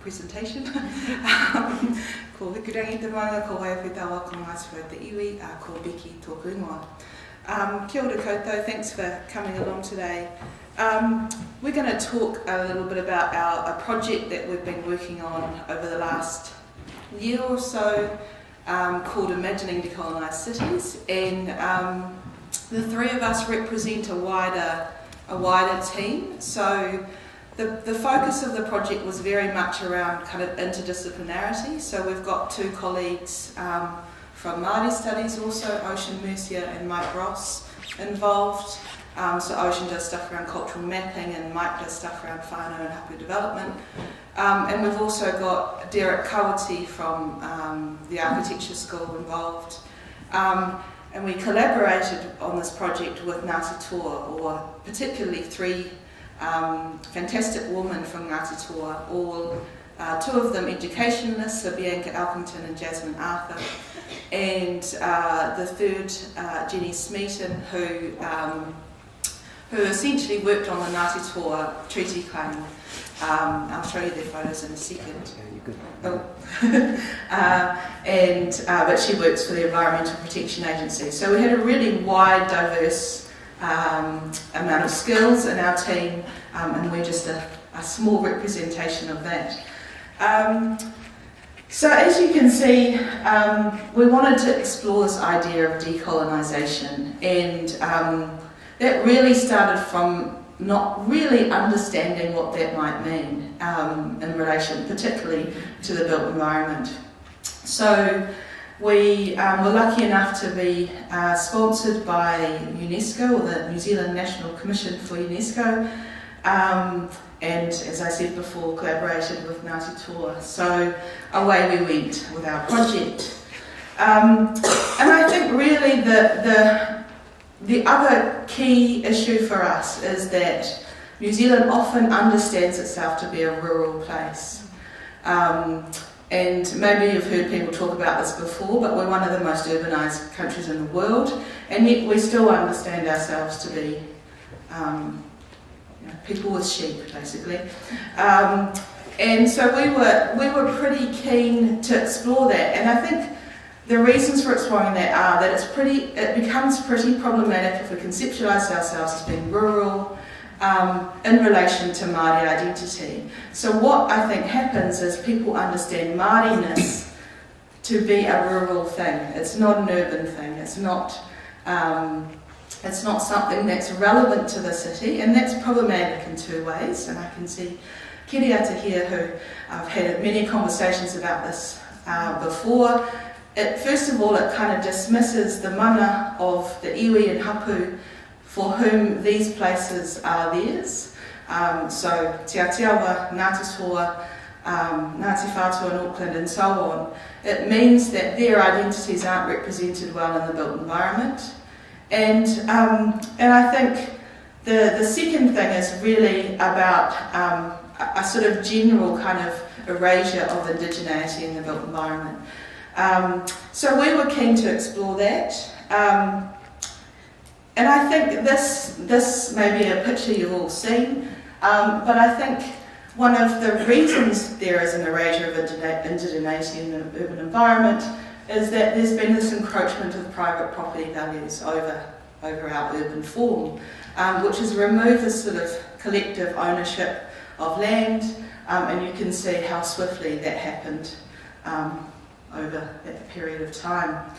presentation. Ko hikurangi te maunga, ko haewhi tawa, ko ngāsiwhau te iwi, ko Biki tōku ingoa. Kia ora koutou, thanks for coming along today. We're going to talk a little bit about a project that we've been working on over the last year or so, called Imagining Decolonised Cities, and the three of us represent a wider team. So the focus of the project was very much around kind of interdisciplinarity. So we've got two colleagues from Māori Studies also, Ocean Mercier and Mike Ross, involved. So Ocean does stuff around cultural mapping and Mike does stuff around whānau and hapu development. And we've also got Derek Kawati from the architecture school involved. And we collaborated on this project with Ngāti Toa, or particularly three fantastic women from Ngāti Toa, all two of them educationalists, so Bianca Elkington and Jasmine Arthur, and the third, Jenny Smeaton, who essentially worked on the Ngāti Toa treaty claim. I'll show you their photos in a second. Yeah, you're good. But she works for the Environmental Protection Agency. So we had a really wide, diverse amount of skills in our team, and we're just a small representation of that. So as you can see, we wanted to explore this idea of decolonisation, and that really started from not really understanding what that might mean in relation particularly to the built environment. So we were lucky enough to be sponsored by UNESCO, or the New Zealand National Commission for UNESCO, and as I said before, collaborated with Ngāti Toa. So away we went with our project. And I think really the other key issue for us is that New Zealand often understands itself to be a rural place. And maybe you've heard people talk about this before, but we're one of the most urbanised countries in the world, and yet we still understand ourselves to be people with sheep, basically. And so we were pretty keen to explore that, and I think the reasons for exploring that are that it becomes pretty problematic if we conceptualise ourselves as being rural in relation to Māori identity. So what I think happens is people understand Māoriness to be a rural thing. It's not an urban thing. It's not something that's relevant to the city, and that's problematic in two ways. And I can see Kiriata here, who I've had many conversations about this before. First of all, it kind of dismisses the mana of the iwi and hapu for whom these places are theirs. So Te Atiawa, Ngāti Toa, Ngāti Whātua in Auckland and so on. It means that their identities aren't represented well in the built environment. And I think the second thing is really about a sort of general kind of erasure of indigeneity in the built environment. So we were keen to explore that, and I think this may be a picture you've all seen, but I think one of the reasons there is an erasure of indigeneity in the urban environment is that there's been this encroachment of private property values over our urban form, which has removed this sort of collective ownership of land, and you can see how swiftly that happened over that period of time.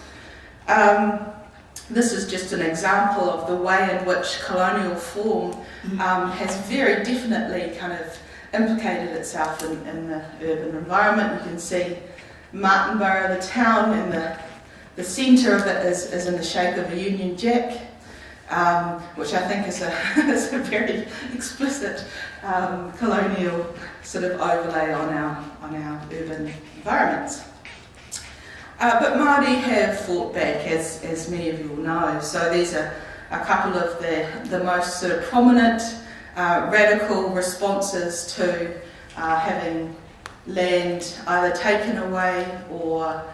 This is just an example of the way in which colonial form has very definitely kind of implicated itself in the urban environment. You can see Martinborough, the town, and the centre of it is in the shape of a Union Jack, which I think is a very explicit colonial sort of overlay on our urban environments. But Māori have fought back, as many of you will know. So there's a couple of the most sort of prominent radical responses to having land either taken away or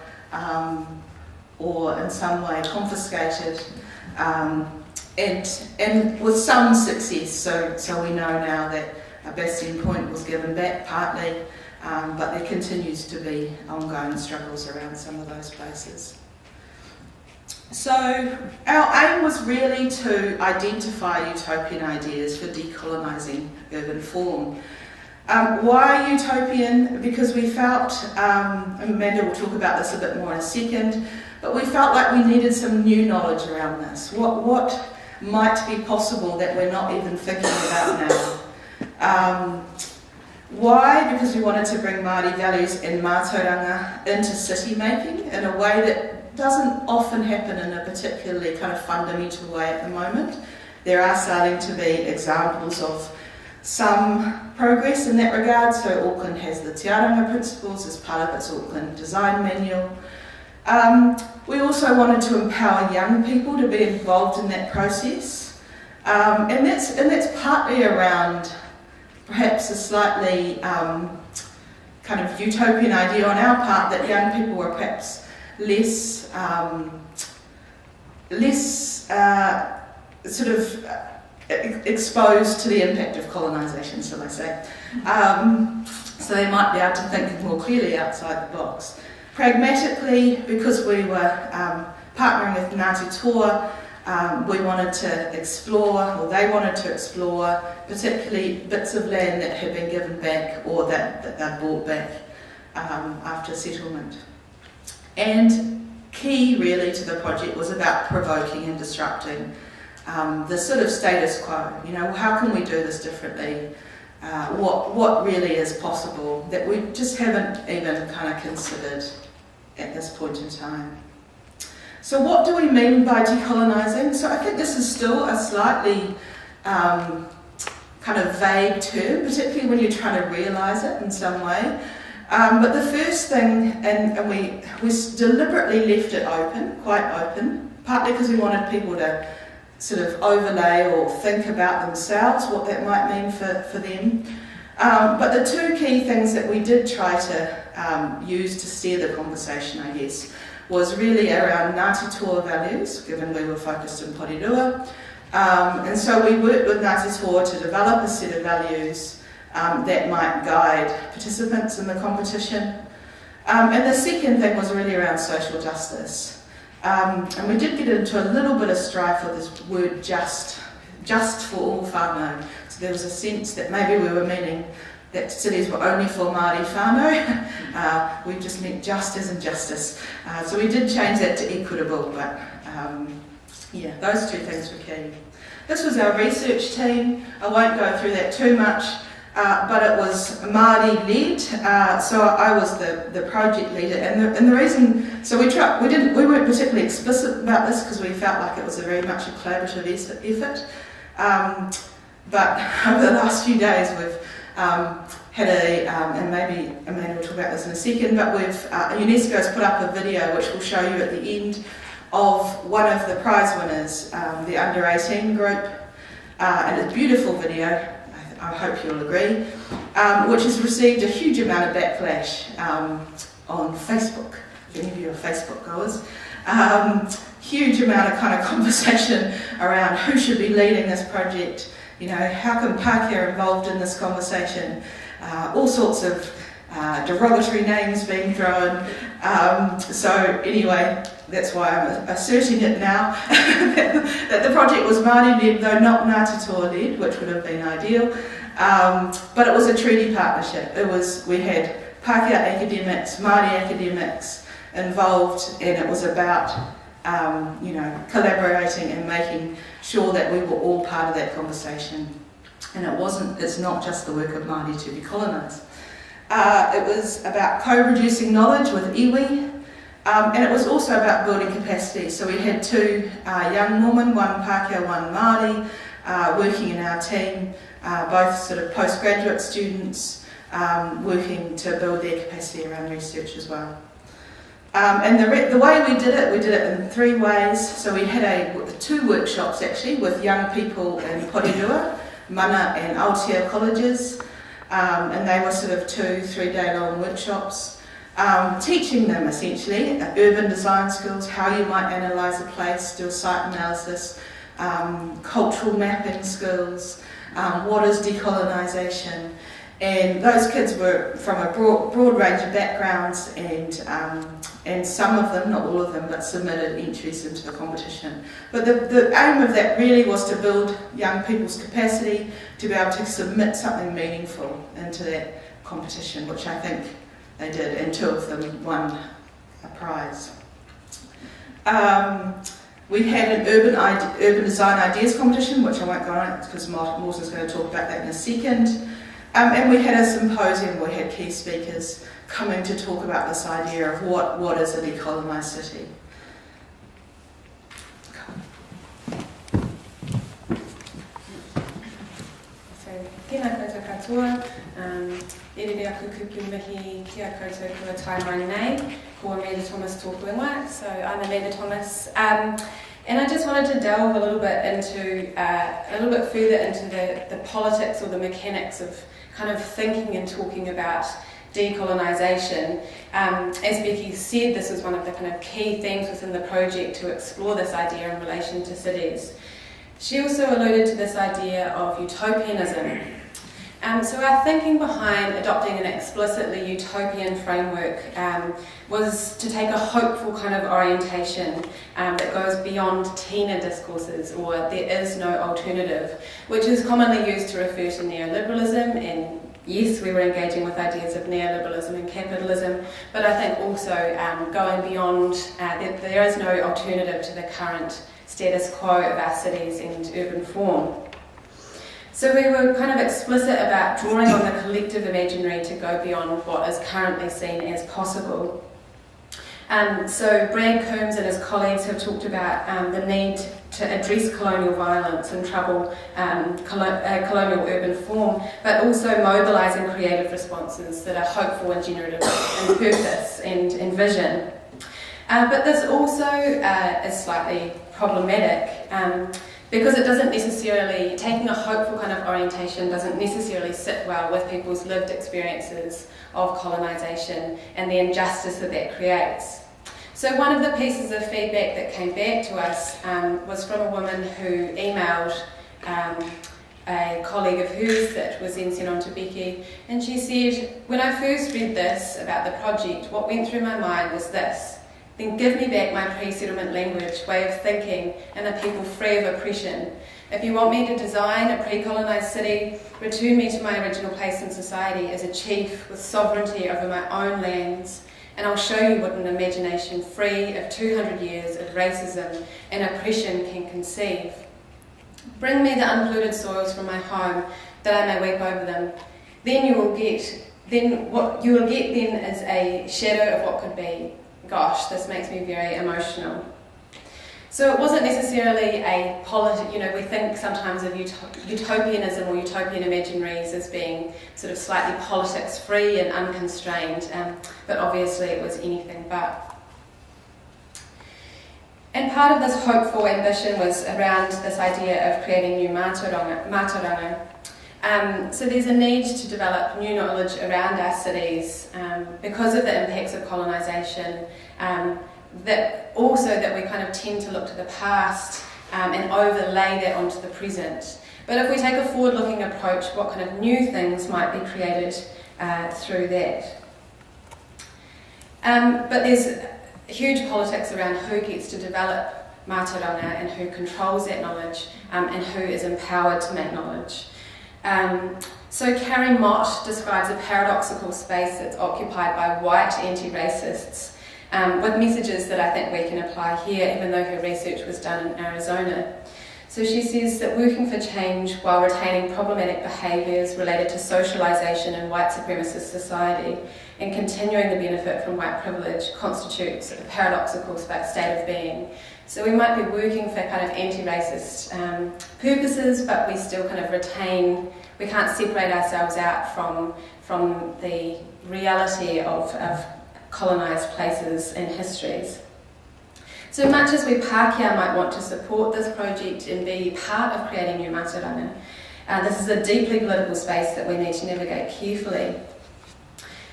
in some way confiscated, and with some success. So we know now that Bastion Point was given back partly, but there continues to be ongoing struggles around some of those places. So our aim was really to identify utopian ideas for decolonising urban form. Why utopian? Because we felt, and Amanda will talk about this a bit more in a second, but we felt like we needed some new knowledge around this. What might be possible that we're not even thinking about now? Why? Because we wanted to bring Māori values and mātauranga into city making in a way that doesn't often happen in a particularly kind of fundamental way at the moment. There are starting to be examples of some progress in that regard. So Auckland has the Te Aranga principles as part of its Auckland design manual. We also wanted to empower young people to be involved in that process, and that's partly around perhaps a slightly kind of utopian idea on our part that young people were perhaps less sort of exposed to the impact of colonisation, shall I say. So they might be able to think more clearly outside the box. Pragmatically, because we were partnering with Ngāti Toa, we wanted to explore, or they wanted to explore, particularly bits of land that had been given back or that they'd bought back after settlement. And key really to the project was about provoking and disrupting the sort of status quo. You know, how can we do this differently? What really is possible that we just haven't even kind of considered at this point in time. So what do we mean by decolonising? So I think this is still a slightly kind of vague term, particularly when you're trying to realise it in some way. But the first thing, and we deliberately left it open, quite open, partly because we wanted people to sort of overlay or think about themselves what that might mean for them. But the two key things that we did try to use to steer the conversation, I guess, was really around Ngāti Toa values, given we were focused on Porirua. And so we worked with Ngāti Toa to develop a set of values that might guide participants in the competition. And the second thing was really around social justice. And we did get into a little bit of strife with this word just for all whānau. So there was a sense that maybe we were meaning that cities were only for Māori whānau. We just meant just as in justice. So we did change that to equitable, but yeah, those two things were key. This was our research team. I won't go through that too much, but it was Māori led. So I was the project leader, and the reason, so we weren't particularly explicit about this because we felt like it was very much a collaborative effort. But over the last few days we've had and maybe Amanda will talk about this in a second, but UNESCO's put up a video which we'll show you at the end of one of the prize winners, the under 18 group, and it's a beautiful video, I hope you'll agree, which has received a huge amount of backlash on Facebook, if any of you are Facebook goers. Huge amount of kind of conversation around who should be leading this project. You know, how come Pākehā involved in this conversation? All sorts of derogatory names being thrown. So anyway, that's why I'm asserting it now, that the project was Māori-led, though not Ngāti Toa-led, which would have been ideal. But it was a treaty partnership. We had Pākehā academics, Māori academics involved, and it was about collaborating and making sure that we were all part of that conversation. And it's not just the work of Māori to decolonise. It was about co-producing knowledge with iwi, and it was also about building capacity. So we had two young women, one Pākehā, one Māori, working in our team, both sort of postgraduate students, working to build their capacity around research as well. And the way we did it in three ways. So we had two workshops actually with young people in Porirua, Mana and Aotea colleges, and they were sort of 2-3 day long workshops, teaching them essentially urban design skills, how you might analyse a place, do a site analysis, cultural mapping skills, what is decolonisation, And those kids were from a broad range of backgrounds, and some of them, not all of them, but submitted entries into the competition. But the aim of that really was to build young people's capacity to be able to submit something meaningful into that competition, which I think they did, and 2 of them won a prize. We had an urban design ideas competition, which I won't go on because Morten's going to talk about that in a second. And we had a symposium where we had key speakers coming to talk about this idea of what is a decolonised city. So, tēnā koutou katoa, erere aku kupu mihi kia koutou kua taimau nei, ko Amanda Thomas tōku ingoa. So I'm Amanda Thomas, and I just wanted to delve a little bit further into the politics or the mechanics of kind of thinking and talking about decolonisation. As Becky said, this was one of the kind of key themes within the project to explore this idea in relation to cities. She also alluded to this idea of utopianism. So our thinking behind adopting an explicitly utopian framework was to take a hopeful kind of orientation that goes beyond Tina discourses, or there is no alternative, which is commonly used to refer to neoliberalism. And yes, we were engaging with ideas of neoliberalism and capitalism, but I think also going beyond, there is no alternative to the current status quo of our cities and urban form. So we were kind of explicit about drawing on the collective imaginary to go beyond what is currently seen as possible. So Brad Coombs and his colleagues have talked about the need to address colonial violence and trouble colonial urban form, but also mobilising creative responses that are hopeful and generative in purpose and vision. But this also is slightly problematic because it doesn't necessarily, taking a hopeful kind of orientation doesn't necessarily sit well with people's lived experiences of colonisation and the injustice that creates. So one of the pieces of feedback that came back to us was from a woman who emailed a colleague of hers that was then sent on to Becky, and she said, when I first read this about the project, what went through my mind was this: then give me back my pre-settlement language, way of thinking, and a people free of oppression. If you want me to design a pre-colonised city, return me to my original place in society as a chief with sovereignty over my own lands, and I'll show you what an imagination free of 200 years of racism and oppression can conceive. Bring me the unpolluted soils from my home, that I may weep over them. What you will get then is a shadow of what could be. Gosh, this makes me very emotional. So it wasn't necessarily we think sometimes of utopianism or utopian imaginaries as being sort of slightly politics-free and unconstrained, but obviously it was anything but. And part of this hopeful ambition was around this idea of creating new mātauranga. So there's a need to develop new knowledge around our cities because of the impacts of colonisation, that we kind of tend to look to the past and overlay that onto the present. But if we take a forward-looking approach, what kind of new things might be created through that? But there's huge politics around who gets to develop mātauranga and who controls that knowledge and who is empowered to make knowledge. So Carrie Mott describes a paradoxical space that's occupied by white anti-racists with messages that I think we can apply here, even though her research was done in Arizona. So she says that working for change while retaining problematic behaviours related to socialisation in white supremacist society and continuing the benefit from white privilege constitutes a paradoxical state of being. So we might be working for kind of anti-racist purposes, but we still kind of retain, we can't separate ourselves out from the reality of colonised places and histories. So much as we Pākehā might want to support this project and be part of creating new mātauranga, this is a deeply political space that we need to navigate carefully.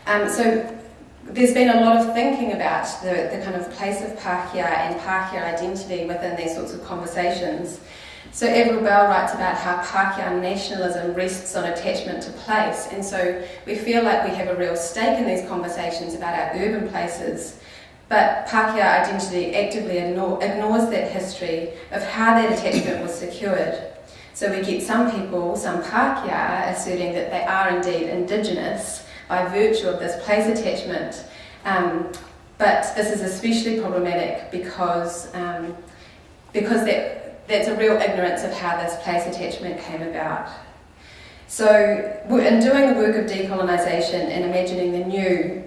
So there's been a lot of thinking about the kind of place of Pākehā and Pākehā identity within these sorts of conversations. So Avril Bell writes about how Pākehā nationalism rests on attachment to place, and so we feel like we have a real stake in these conversations about our urban places, but Pākehā identity actively ignores that history of how that attachment was secured. So we get some people, some Pākehā, asserting that they are indeed Indigenous by virtue of this place attachment, but this is especially problematic because that's a real ignorance of how this place attachment came about. So in doing the work of decolonisation and imagining the new,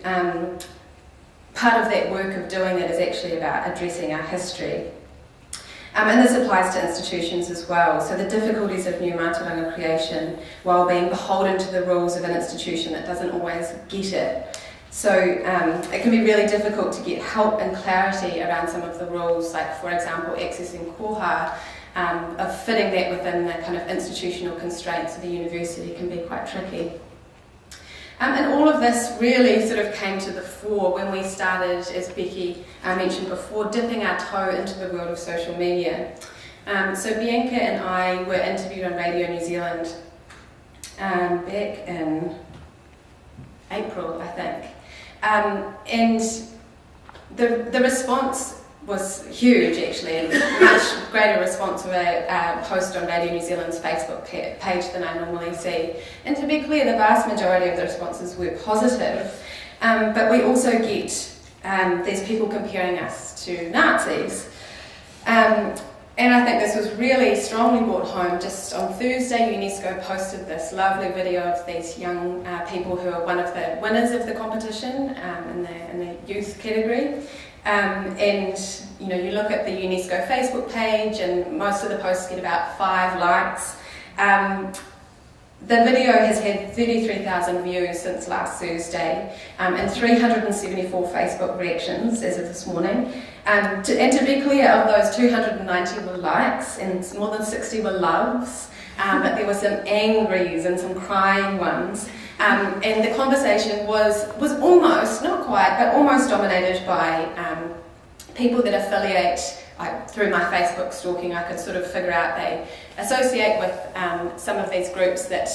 part of that work of doing it is actually about addressing our history. And this applies to institutions as well. So the difficulties of new mātauranga creation while being beholden to the rules of an institution that doesn't always get it. So it can be really difficult to get help and clarity around some of the rules, like for example accessing koha, of fitting that within the kind of institutional constraints of the university can be quite tricky. And all of this really sort of came to the fore when we started, as Becky mentioned before, dipping our toe into the world of social media. So Bianca and I were interviewed on Radio New Zealand back in April, I think. And the response was huge, actually, and much greater response to a post on Radio New Zealand's Facebook page than I normally see. And to be clear, the vast majority of the responses were positive, but we also get these people comparing us to Nazis. And I think this was really strongly brought home. Just on Thursday, UNESCO posted this lovely video of these young people who are one of the winners of the competition in the youth category. And you know, you look at the UNESCO Facebook page, and most of the posts get about 5 likes. The video has had 33,000 views since last Thursday, and 374 Facebook reactions as of this morning. And to be clear, of those 290 were likes, and more than 60 were loves, but there were some angries and some crying ones. And the conversation was almost, not quite, but almost dominated by people that affiliate, through my Facebook stalking, I could sort of figure out they associate with some of these groups that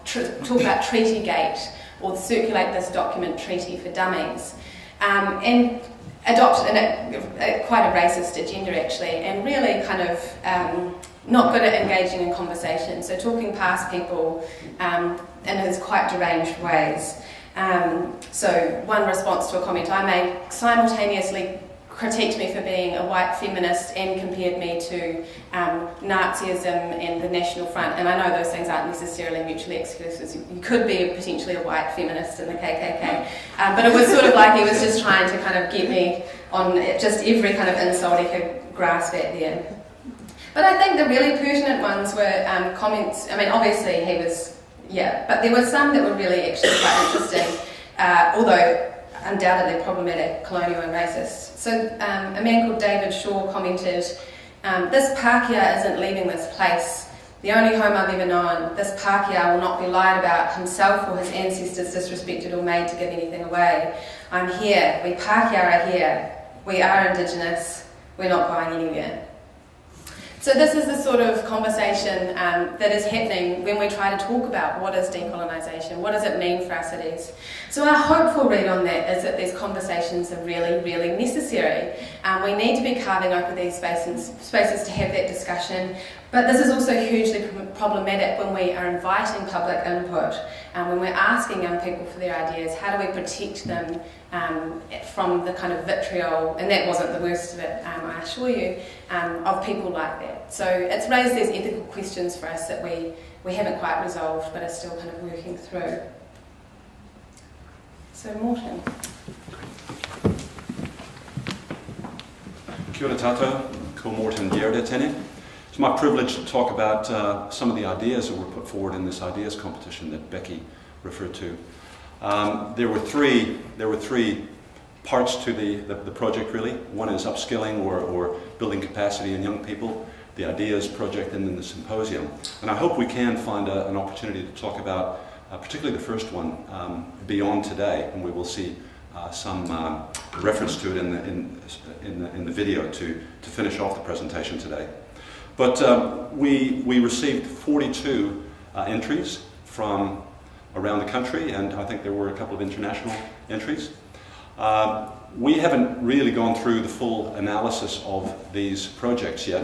talk about Treatygate or circulate this document Treaty for Dummies, and adopt quite a racist agenda actually, and really kind of not good at engaging in conversation, so talking past people in his quite deranged ways. So one response to a comment I made simultaneously critiqued me for being a white feminist and compared me to Nazism and the National Front, and I know those things aren't necessarily mutually exclusive. You could be potentially a white feminist in the KKK, but it was sort of like he was just trying to kind of get me on just every kind of insult he could grasp at there. But I think the really pertinent ones were comments. I mean, obviously he was, but there were some that were really actually quite interesting, although undoubtedly problematic, colonial and racist. So a man called David Shaw commented, "This Pākehā isn't leaving this place. The only home I've ever known. This Pākehā will not be lied about, himself or his ancestors disrespected or made to give anything away. I'm here. We Pākehā are here. We are Indigenous. We're not going anywhere." So this is the sort of conversation that is happening when we try to talk about what is decolonisation, what does it mean for our cities. So our hopeful read on that is that these conversations are really, really necessary. We need to be carving open these spaces to have that discussion, but this is also hugely problematic when we are inviting public input, when we're asking young people for their ideas. How do we protect them from the kind of vitriol, and that wasn't the worst of it, I assure you, of people like that. So it's raised these ethical questions for us that we haven't quite resolved but are still kind of working through. So Morten. Kia ora tātou, ko Morten Gjerde tēnei. It's my privilege to talk about some of the ideas that were put forward in this ideas competition that Becky referred to. There were three parts to the project really. One is upskilling or building capacity in young people, the ideas project, and then the symposium. And I hope we can find an opportunity to talk about particularly the first one beyond today, and we will see some reference to it in the video to finish off the presentation today. But we received 42 entries from around the country, and I think there were a couple of international entries. We haven't really gone through the full analysis of these projects yet.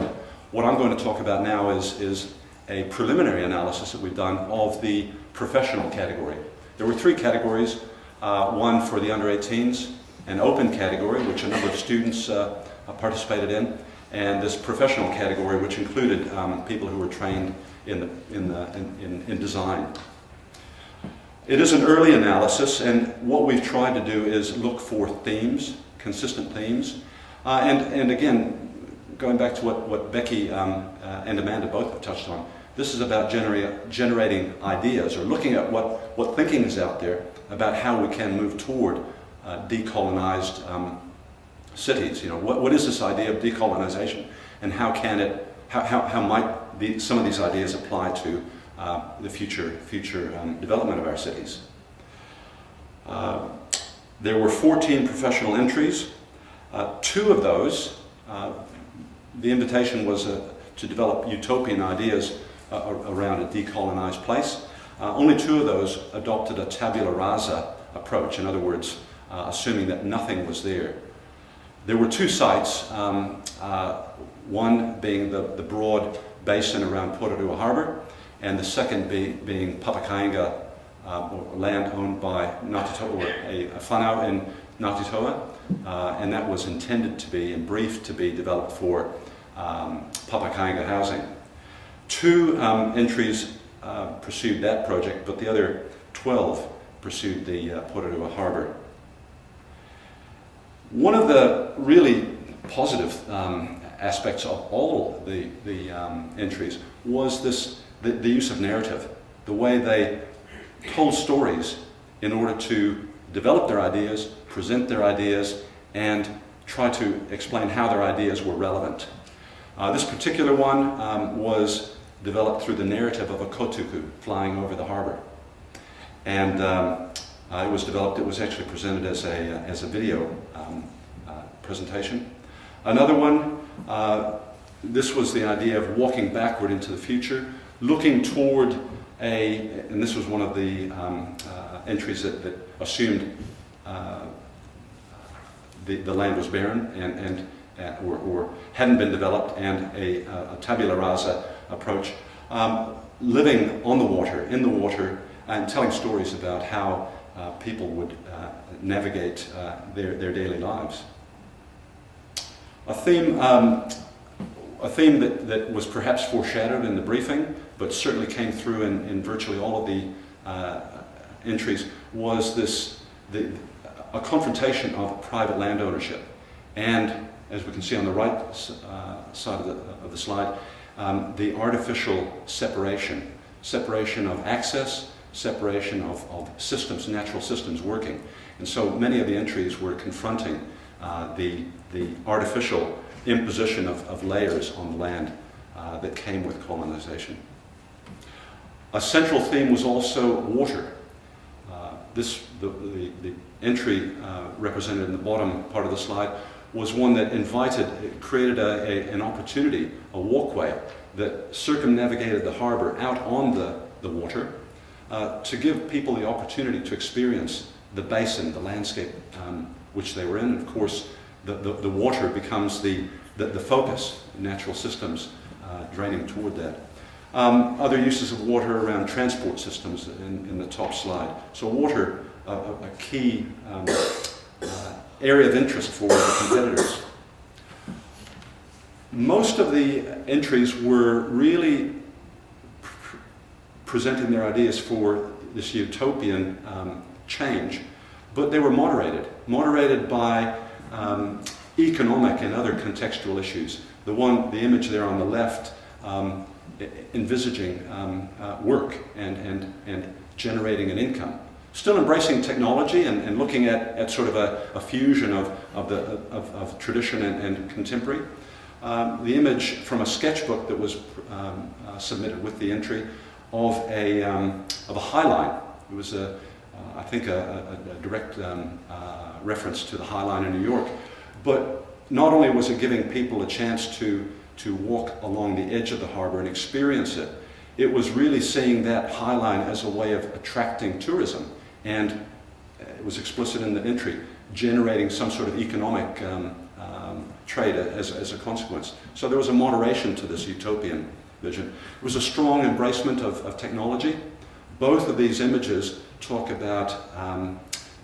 What I'm going to talk about now is a preliminary analysis that we've done of the professional category. There were 3 categories, one for the under-18s, an open category, which a number of students participated in, and this professional category, which included people who were trained in design. It is an early analysis, and what we've tried to do is look for themes, consistent themes, and again, going back to what Becky and Amanda both have touched on, this is about generating ideas, or looking at what thinking is out there about how we can move toward decolonized cities. You know, what is this idea of decolonization, and how might some of these ideas apply to the future development of our cities? There were 14 professional entries. 2 of those, the invitation was to develop utopian ideas around a decolonized place. Only 2 of those adopted a tabula rasa approach, in other words, assuming that nothing was there. There were 2 sites, one being the broad basin around Porirua Harbour, and the second being Papakainga, land owned by Ngāti Toa, or a whanau in Ngāti Toa, and that was intended to be, and briefed to be, developed for Papakainga housing. 2 entries pursued that project, but the other 12 pursued the Porirua Harbour. One of the really positive aspects of all the entries was the use of narrative, the way they told stories in order to develop their ideas, present their ideas, and try to explain how their ideas were relevant. This particular one was developed through the narrative of a kotuku flying over the harbour. And it was actually presented as a video presentation. Another one, this was the idea of walking backward into the future, looking toward and this was one of the entries that assumed the land was barren or hadn't been developed, and a tabula rasa approach, living on the water, in the water, and telling stories about how people would navigate their daily lives. A theme that was perhaps foreshadowed in the briefing, but certainly came through in virtually all of the entries, was a confrontation of private land ownership. And as we can see on the right side of the slide, the artificial separation of access, separation of systems, natural systems working. And so many of the entries were confronting the artificial imposition of layers on the land that came with colonization. A central theme was also water. The entry represented in the bottom part of the slide was one that created an opportunity, a walkway that circumnavigated the harbour out on the water to give people the opportunity to experience the basin, the landscape which they were in. And of course, the water becomes the focus, natural systems draining toward that. Other uses of water around transport systems in the top slide. So water, a key area of interest for the competitors. Most of the entries were really presenting their ideas for this utopian change, but they were moderated by economic and other contextual issues. The image there on the left, envisaging work and generating an income. Still embracing technology and looking at sort of a fusion of tradition and contemporary. The image from a sketchbook that was submitted with the entry of a High Line. It was I think a direct reference to the High Line in New York. But not only was it giving people a chance to to walk along the edge of the harbour and experience it, it was really seeing that High Line as a way of attracting tourism, and it was explicit in the entry, generating some sort of economic trade as a consequence. So there was a moderation to this utopian vision. There was a strong embracement of technology. Both of these images talk about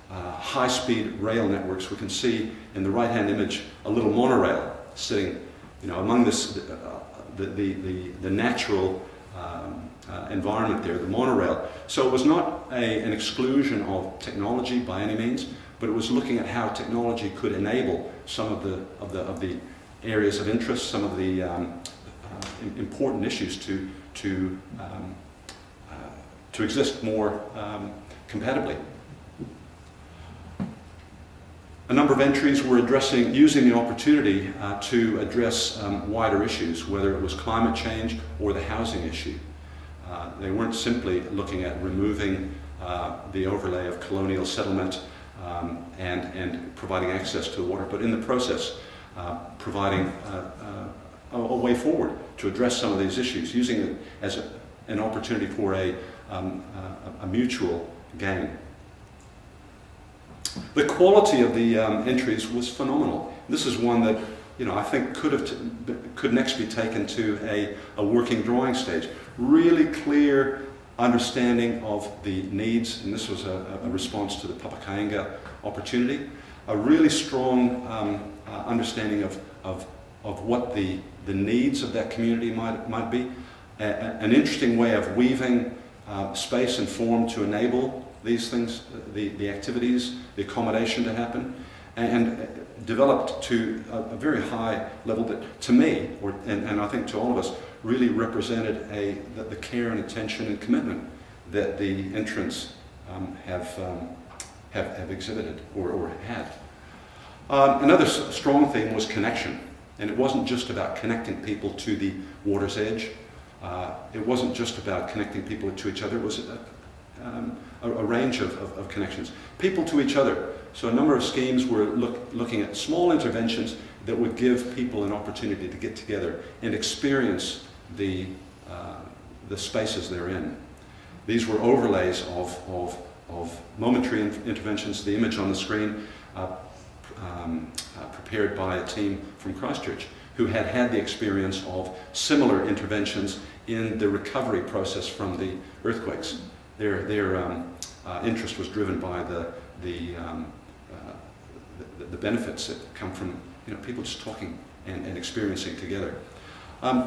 high-speed rail networks. We can see in the right-hand image a little monorail sitting, among this the natural environment there, the monorail. So it was not an exclusion of technology by any means, but it was looking at how technology could enable some of the areas of interest, some of the important issues to exist more compatibly. A number of entries were using the opportunity to address wider issues, whether it was climate change or the housing issue. They weren't simply looking at removing the overlay of colonial settlement and providing access to the water, but in the process providing a way forward to address some of these issues, using it as an opportunity for a mutual gain. The quality of the entries was phenomenal. This is one that I think could next be taken to a working drawing stage. Really clear understanding of the needs, and this was a response to the Papakainga opportunity. A really strong understanding of what the needs of that community might be. An interesting way of weaving space and form to enable these things, the activities, the accommodation to happen, and developed to a very high level that, to me, and I think to all of us, really represented the care and attention and commitment that the entrants have exhibited or had. Another strong theme was connection, and it wasn't just about connecting people to the water's edge. It wasn't just about connecting people to each other. It was a range of connections. People to each other. So a number of schemes were looking at small interventions that would give people an opportunity to get together and experience the spaces they're in. These were overlays of momentary interventions. The image on the screen prepared by a team from Christchurch who had the experience of similar interventions in the recovery process from the earthquakes. Their interest was driven by the benefits that come from people just talking and experiencing together.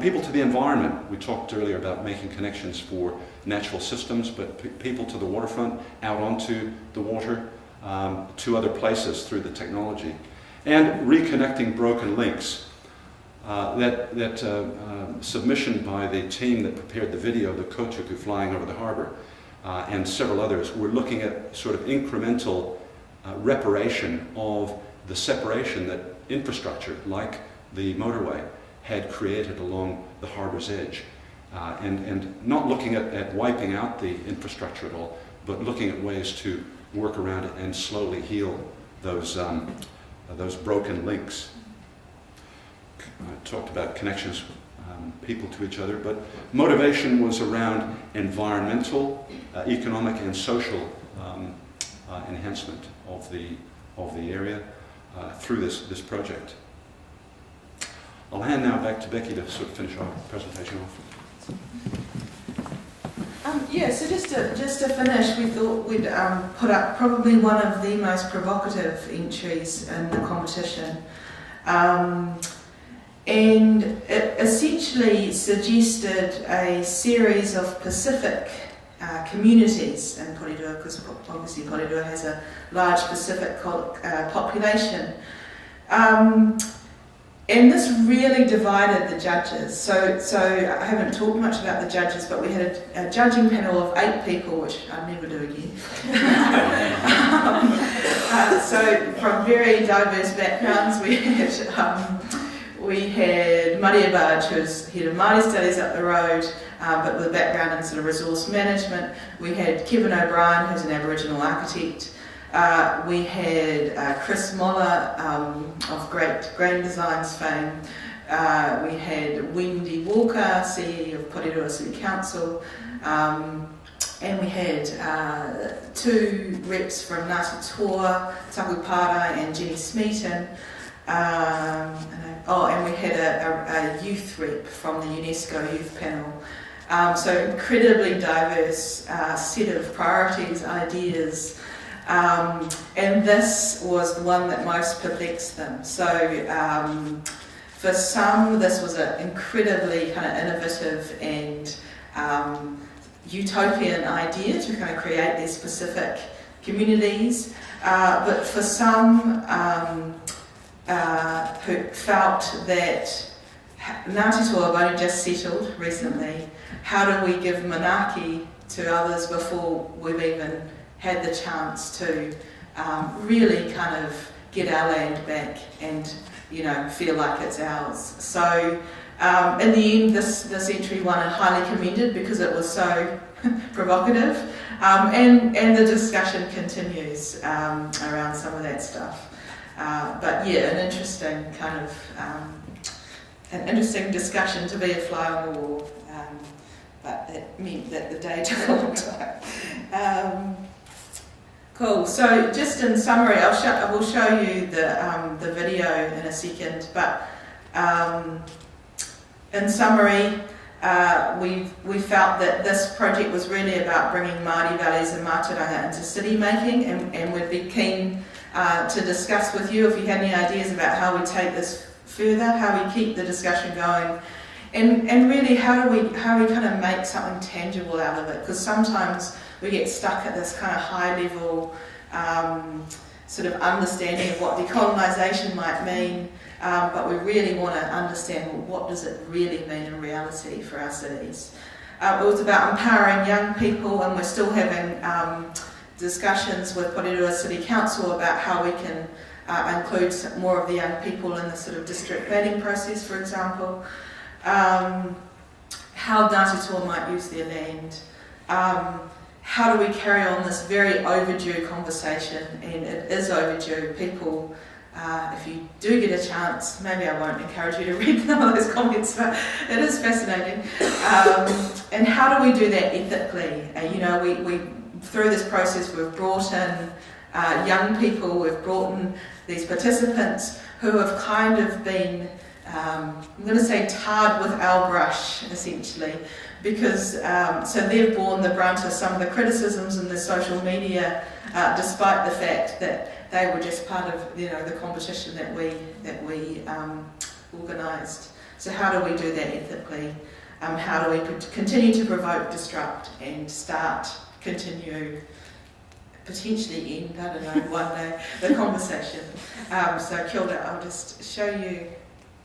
People to the environment. We talked earlier about making connections for natural systems, but people to the waterfront, out onto the water, to other places through the technology, and reconnecting broken links. That submission by the team that prepared the video, the Kotuku flying over the harbour, and several others, were looking at sort of incremental reparation of the separation that infrastructure, like the motorway, had created along the harbour's edge. And not looking at wiping out the infrastructure at all, but looking at ways to work around it and slowly heal those broken links. I talked about connections, people to each other, but motivation was around environmental, economic and social enhancement of the area through this project. I'll hand now back to Becky to sort of finish our presentation off. So just to finish, we thought we'd put up probably one of the most provocative entries in the competition. And it essentially suggested a series of Pacific communities in Porirua, because obviously Porirua has a large Pacific population. And this really divided the judges. So I haven't talked much about the judges, but we had a judging panel of 8 people, which I'll never do again. So from very diverse backgrounds, we had Maria Barge, who's head of Māori Studies up the road, but with a background in sort of resource management. We had Kevin O'Brien, who's an Aboriginal architect. We had Chris Moller of Great Grand Designs fame, We had Wendy Walker, CEO of Porirua City Council, and we had 2 reps from Ngāti Toa, Taku Para and Jenny Smeaton. And we had a youth rep from the UNESCO Youth Panel. So incredibly diverse set of priorities, ideas, and this was the one that most perplexed them. So for some, this was an incredibly kind of innovative and utopian idea to kind of create these specific communities, but for some who felt that Ngāti Toa have only just settled recently, how do we give manaki to others before we've even had the chance to really kind of get our land back and, you know, feel like it's ours. So in the end, this entry won and highly commended because it was so provocative, and the discussion continues around some of that stuff. But yeah, an interesting kind of an interesting discussion to be a fly on the wall, but it meant that the day took a long time. Cool. So just in summary, I will show you the video in a second, but in summary, we felt that this project was really about bringing Māori values and mātauranga into city making, and we'd be keen to discuss with you if you had any ideas about how we take this further, how we keep the discussion going, and really how we kind of make something tangible out of it, because sometimes we get stuck at this kind of high level sort of understanding of what decolonisation might mean, but we really want to understand, well, what does it really mean in reality for our cities. It was about empowering young people, and we're still having discussions with Porirua City Council about how we can include more of the young people in the sort of district planning process, for example. How Ngāti Toa might use their land. How do we carry on this very overdue conversation? And it is overdue. People, if you do get a chance, maybe I won't encourage you to read some of those comments, but it is fascinating. And how do we do that ethically? You know, we through this process we've brought in young people, we've brought in these participants who have kind of been, I'm going to say, tarred with our brush, essentially, because so they've borne the brunt of some of the criticisms in the social media, despite the fact that they were just part of, you know, the competition that we organised. So how do we do that ethically? How do we continue to provoke, disrupt, and continue, potentially end, I don't know, one day, the conversation. So kia ora, I'll just show you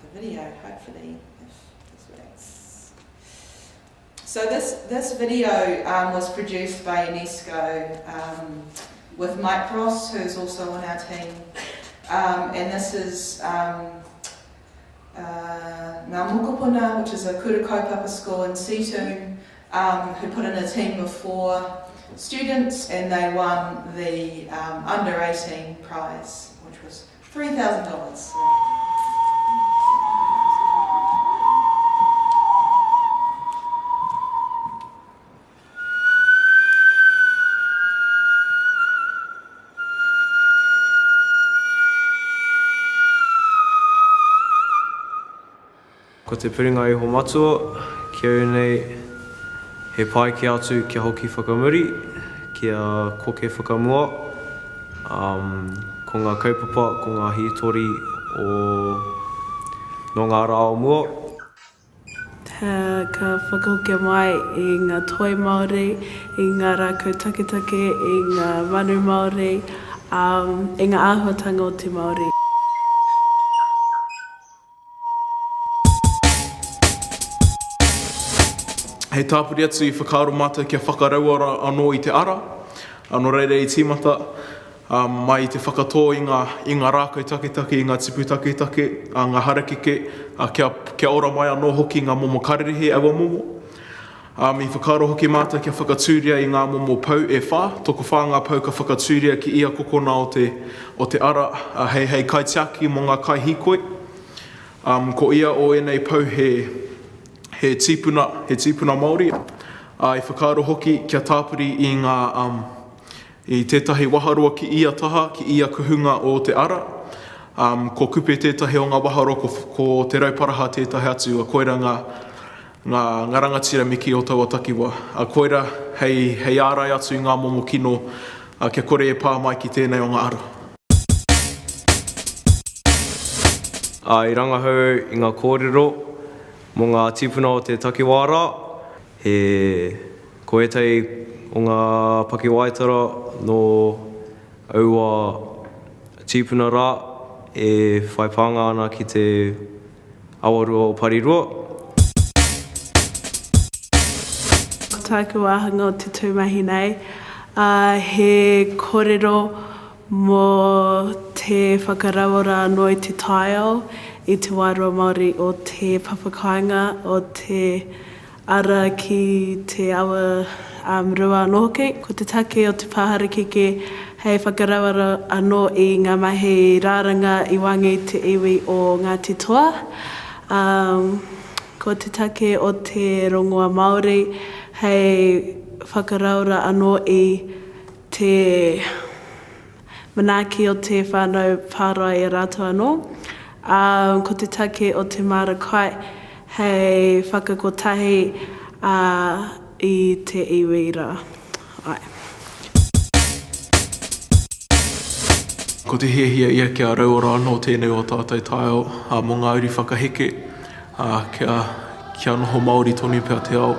the video, hopefully, if this works. So this video was produced by UNESCO with Mike Ross, who's also on our team, and this is Ngā Mokopuna, which is a kura kaupapa school in Situ, who put in a team of 4 students, and they won the under 18 prize, which was $3,000. Ko te piringa iho matua, kia nei he pai ki atu kia hoki whakamuri, kia koke whakamua, ko ngā kaupapa, ko ngā hitori o no ngā rā o mua. Ka whakahokia mai i ngā toi Māori, i ngā rākau taketake, i ngā manu Māori, i ngā āhuatanga o te Māori. Hei tāpuri atu I whakaaro mata kia whakaraua anō I te ara. Anō reire I tīmata mai I te whakatō I ngā rākau taketake, I ngā tipu taketake, ngā harakeke, kia ora mai anō hoki ngā momo karirehe awa momo. I whakaaro hoki mata kia whakatūria I ngā momo pau e whā, toko whā ngā pau ka whakatūria ki ia kokona o te ara, hei kaitiaki mo ngā kai hikoi. Ko ia o enei pau he tīpuna Māori. I whakaaro hoki kia tāpiri i i tētahi waharua ki ia taha, ki ia kuhunga o te ara. Ko kupe tētahi o ngā waharo ko te rauparaha tētahi atu, a koera ngā rangatira miki o taua takiwa. A koera hei ārai atu ngā momo kino, kia kore e pā mai ki tēnei o ngā ara. I rangahau i ngā kōrero mō ngā tīpuna o te takiwara, he koetei o ngā pakiwaitara no aua tīpuna rā e whai pānga ana ki te awarua o Parirua. Tāku wāhanga o te tūmahi nei, he kōrero mō te whakarawara no i te taio i te wairua Māori o te papakainga o te ara ki te awa rua anō hoki. Ko te take o te pāhara kike hei whakarawara anō i ngā mahi rāranga i wangi te iwi o Ngāti Toa. Ko te take o te rongoa Māori hei whakarawara anō i te manaki o te whānau pārai e rātou anō. Ko te take o te marakai hei whakakotahi i te iwi rā. Ai. Ko te hiahia ia kia rauora anō tēnei o tātai taio mō ngā uri whakaheke kia noho Māori tonu pēr te ao.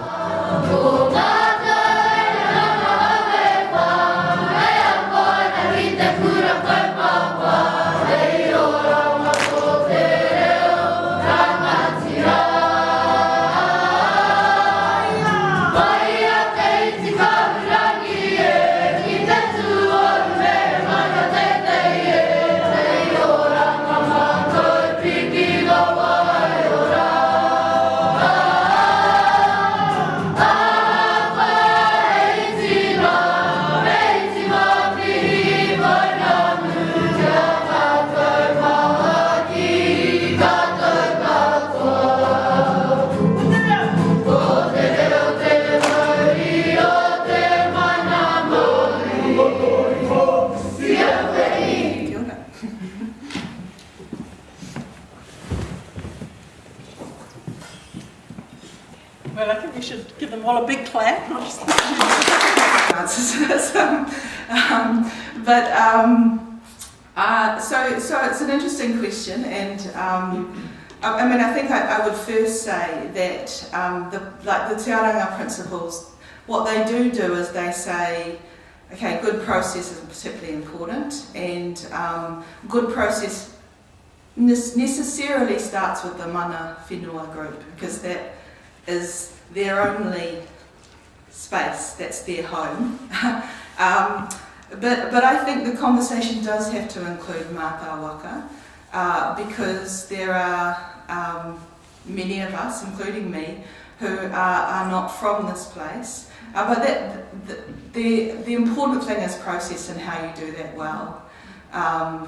Well, I think we should give them all a big clap. So it's an interesting question, and I mean, I think I would first say that the Te Aranga principles, what they do is they say, okay, good process is particularly important, and good process necessarily starts with the mana whenua group, because that is their only space, that's their home. But I think the conversation does have to include mātā waka, because there are many of us, including me, who are not from this place. But the important thing is process and how you do that well. I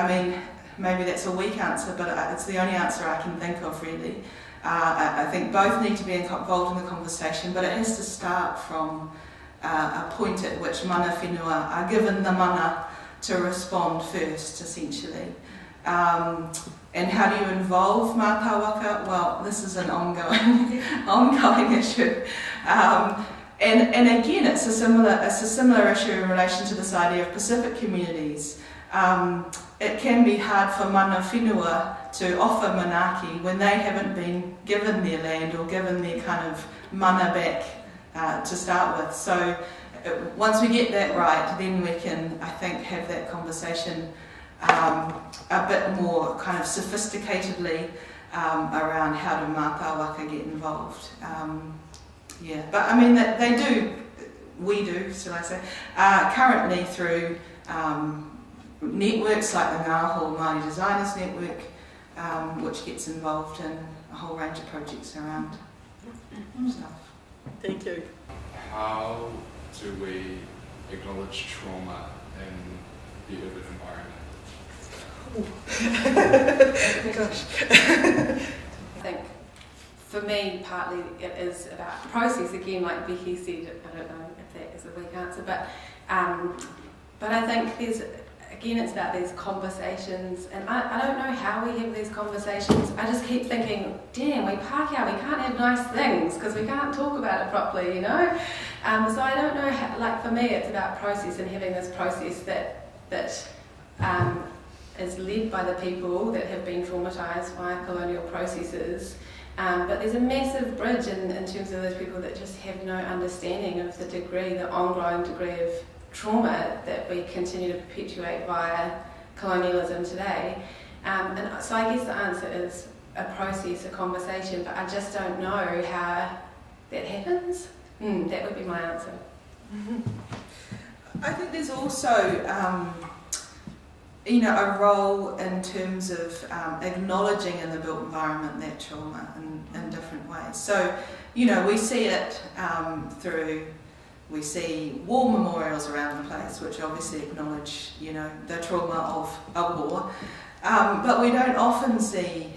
mean, maybe that's a weak answer, but it's the only answer I can think of, really. I think both need to be involved in the conversation, but it has to start from a point at which mana whenua are given the mana to respond first, essentially. And how do you involve mātā waka? Well, this is an ongoing issue. And again, it's a similar issue in relation to this idea of Pacific communities. It can be hard for mana whenua to offer manaaki when they haven't been given their land or given their kind of mana back to start with. So once we get that right, then we can, I think, have that conversation a bit more kind of sophisticatedly around how do mātā waka get involved. But I mean, we do, shall I say, currently through networks like the Ngāho Māori Designers Network, which gets involved in a whole range of projects around stuff. Thank you. How do we acknowledge trauma in the urban environment? Gosh. I think for me, partly it is about the process. Again, like Becky said, I don't know if that is a weak answer, but I think it's about these conversations, and I don't know how we have these conversations. I just keep thinking, damn, we Pākehā, we can't have nice things because we can't talk about it properly, you know? So I don't know how, like for me, it's about process and having this process that is led by the people that have been traumatised by colonial processes. But there's a massive bridge in terms of those people that just have no understanding of the ongoing degree of trauma that we continue to perpetuate via colonialism today. And so I guess the answer is a process, a conversation, but I just don't know how that happens. That would be my answer. I think there's also, a role in terms of acknowledging in the built environment that trauma in different ways. So, we see it we see war memorials around the place, which obviously acknowledge, the trauma of a war. But we don't often see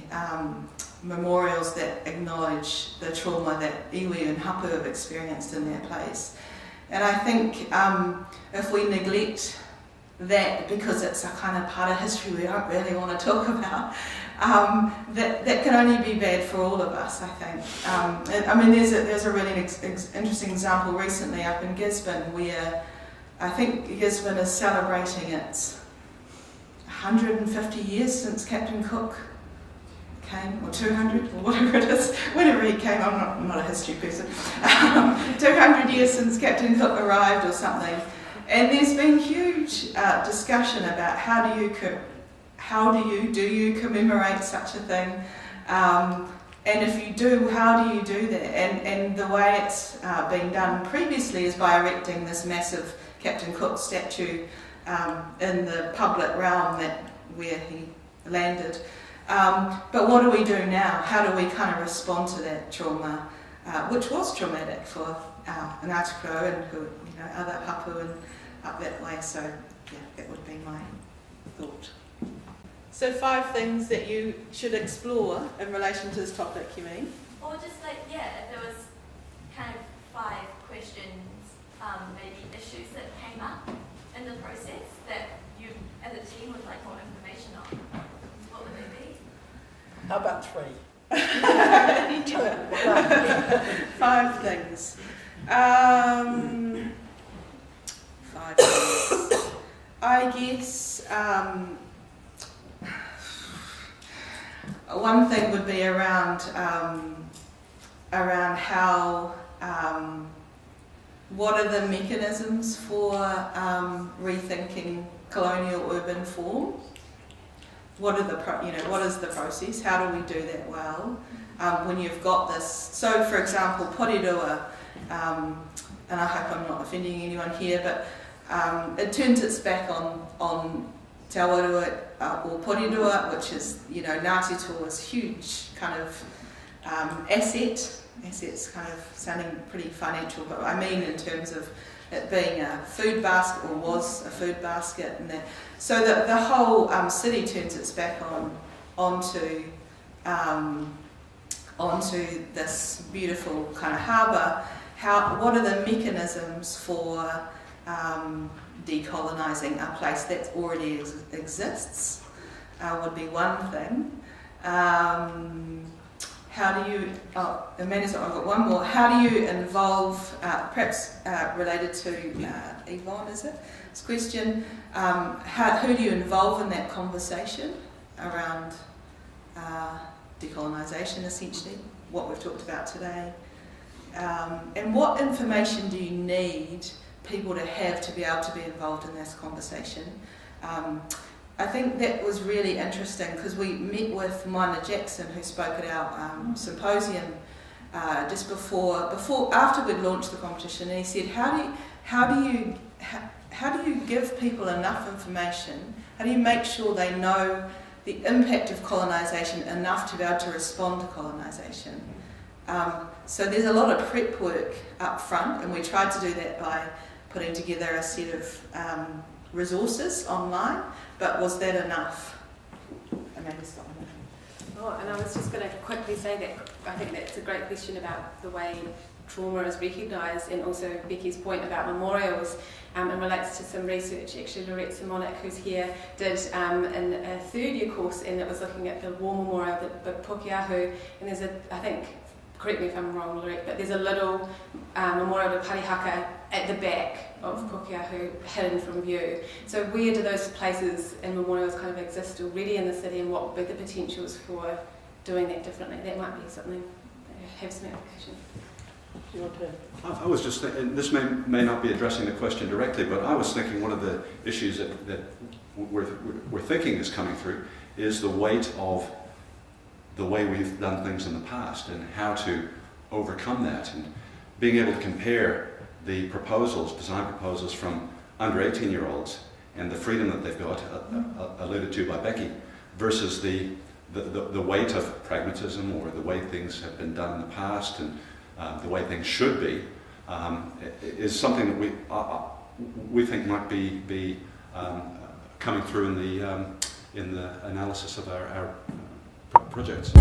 memorials that acknowledge the trauma that iwi and hapu have experienced in their place. And I think if we neglect that because it's a kind of part of history we don't really want to talk about, that can only be bad for all of us, I think. There's a really interesting example recently up in Gisborne where I think Gisborne is celebrating its 150 years since Captain Cook came, or 200, or whatever it is, whenever he came. I'm not a history person. 200 years since Captain Cook arrived or something. And there's been huge discussion about how do you commemorate such a thing? And if you do, how do you do that? And the way it's been done previously is by erecting this massive Captain Cook statue in the public realm where he landed. But what do we do now? How do we kind of respond to that trauma, which was traumatic for Ngāti Porou and other hapu and up that way? So yeah, that would be my thought. So 5 things that you should explore in relation to this topic, you mean? Or just if there was kind of 5 questions, maybe issues that came up in the process that you as a team would like more information on, what would they be? How about 3? 5 things. 5 things. I guess one thing would be around how what are the mechanisms for rethinking colonial urban form? What is the process? How do we do that well? When you've got this, so for example, porirua, and I hope I'm not offending anyone here, but it turns its back on Te Awarua or porirua, which is, Ngāti Toa's huge kind of assets kind of sounding pretty financial, but I mean in terms of it being a food basket, or was a food basket, and that. So the whole city turns its back onto this beautiful kind of harbour. What are the mechanisms for decolonizing a place that already exists? Would be one thing. How do you, Amanda's I've got one more. How do you involve, perhaps related to Yvonne, is it? This question, who do you involve in that conversation around decolonisation, essentially, what we've talked about today? And what information do you need people to have to be able to be involved in this conversation? I think that was really interesting because we met with Moana Jackson, who spoke at our symposium just after we'd launched the competition, and he said, how do you give people enough information? How do you make sure they know the impact of colonisation enough to be able to respond to colonisation? So there's a lot of prep work up front, and we tried to do that by putting together a set of resources online, but was that enough? Amanda Stockman. Oh, and I was just going to quickly say that I think that's a great question about the way trauma is recognised, and also Becky's point about memorials, and relates to some research. Actually, Lorette Simonik, who's here, did in a third-year course, and it was looking at the war memorial, the Pukeahu, and there's I think, correct me if I'm wrong, Lorette, but there's a little memorial to Parihaka at the back of Pukeahu, hidden from view. So where do those places and memorials kind of exist already in the city, and what would be the potentials for doing that differently? That might be something that has some application. Do you want to? I was just thinking, this may not be addressing the question directly, but I was thinking one of the issues that we're thinking is coming through is the weight of the way we've done things in the past and how to overcome that, and being able to compare the proposals, design proposals from under 18-year-olds and the freedom that they've got, alluded to by Becky, versus the weight of pragmatism or the way things have been done in the past and the way things should be, is something that we think might be coming through in the analysis of our projects.